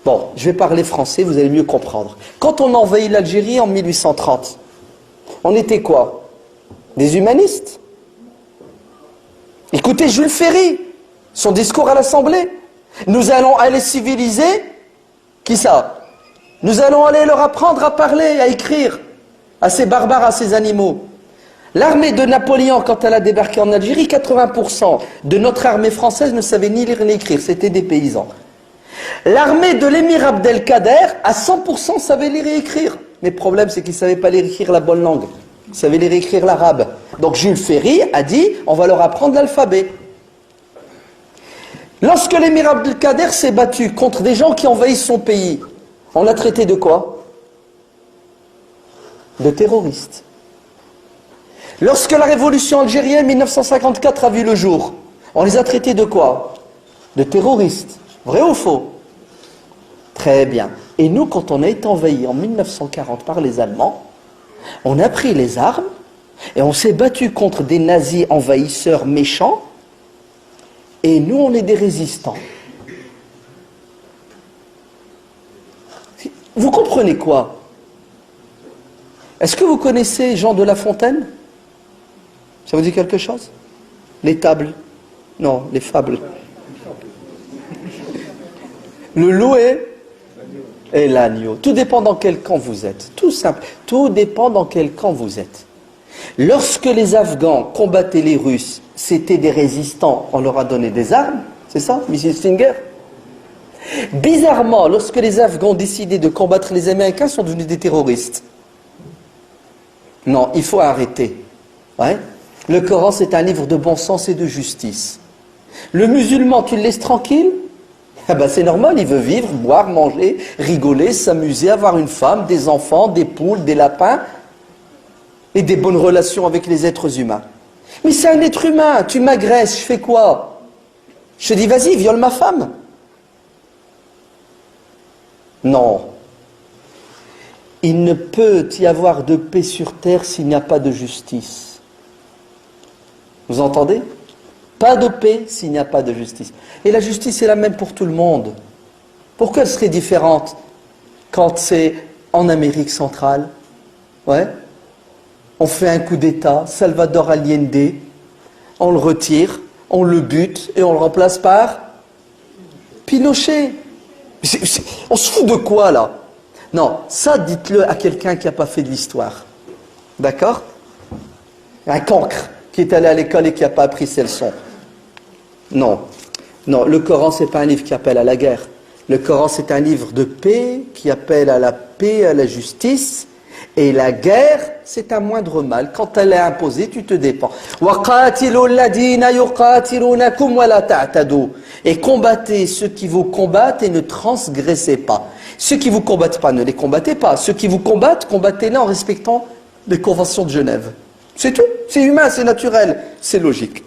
Bon, je vais parler français, vous allez mieux comprendre. Quand on a envahi l'Algérie en 1830, on était quoi? Des humanistes. Écoutez Jules Ferry, son discours à l'Assemblée. Nous allons aller civiliser, qui ça? Nous allons aller leur apprendre à parler, à écrire, à ces barbares, à ces animaux. L'armée de Napoléon, quand elle a débarqué en Algérie, 80% de notre armée française ne savait ni lire ni écrire, c'était des paysans. L'armée de l'émir Abdelkader, à 100% savait lire et écrire. Mais le problème, c'est qu'ils ne savaient pas lire et écrire la bonne langue. Ils savaient lire et écrire l'arabe. Donc Jules Ferry a dit, on va leur apprendre l'alphabet. Lorsque l'émir Abdelkader s'est battu contre des gens qui envahissent son pays, on l'a traité de quoi? De terroristes. Lorsque la révolution algérienne 1954 a vu le jour, on les a traités de quoi? De terroristes. Vrai ou faux? Très bien. Et nous, quand on a été envahis en 1940 par les Allemands, on a pris les armes et on s'est battu contre des nazis envahisseurs méchants, et nous, on est des résistants. Vous comprenez quoi? Est-ce que vous connaissez Jean de La Fontaine? Ça vous dit quelque chose? Les tables? Non, les fables. Le loup et l'agneau. Tout dépend dans quel camp vous êtes. Tout simple. Tout dépend dans quel camp vous êtes. Lorsque les Afghans combattaient les Russes, c'était des résistants, on leur a donné des armes. C'est ça, M. Stinger? Bizarrement, lorsque les Afghans décidaient de combattre les Américains, ils sont devenus des terroristes. Non, il faut arrêter. Ouais. Le Coran, c'est un livre de bon sens et de justice. Le musulman, tu le laisses tranquille? Ah ben c'est normal, il veut vivre, boire, manger, rigoler, s'amuser, avoir une femme, des enfants, des poules, des lapins et des bonnes relations avec les êtres humains. Mais c'est un être humain, tu m'agresses, je fais quoi? Je te dis, vas-y, viole ma femme. Non. Il ne peut y avoir de paix sur terre s'il n'y a pas de justice. Vous entendez? Pas de paix s'il n'y a pas de justice. Et la justice est la même pour tout le monde. Pourquoi elle serait différente quand c'est en Amérique centrale? Ouais. On fait un coup d'État, Salvador Allende, on le retire, on le bute et on le remplace par Pinochet. On se fout de quoi là? Non, ça dites-le à quelqu'un qui n'a pas fait de l'histoire. D'accord? Un cancre qui est allé à l'école et qui n'a pas appris ses leçons. Non, non, le Coran, ce n'est pas un livre qui appelle à la guerre. Le Coran, c'est un livre de paix qui appelle à la paix, à la justice. Et la guerre, c'est un moindre mal. Quand elle est imposée, tu te défends. Et combattez ceux qui vous combattent et ne transgressez pas. Ceux qui vous combattent pas, ne les combattez pas. Ceux qui vous combattent, combattez-les en respectant les conventions de Genève. C'est tout. C'est humain, c'est naturel, c'est logique.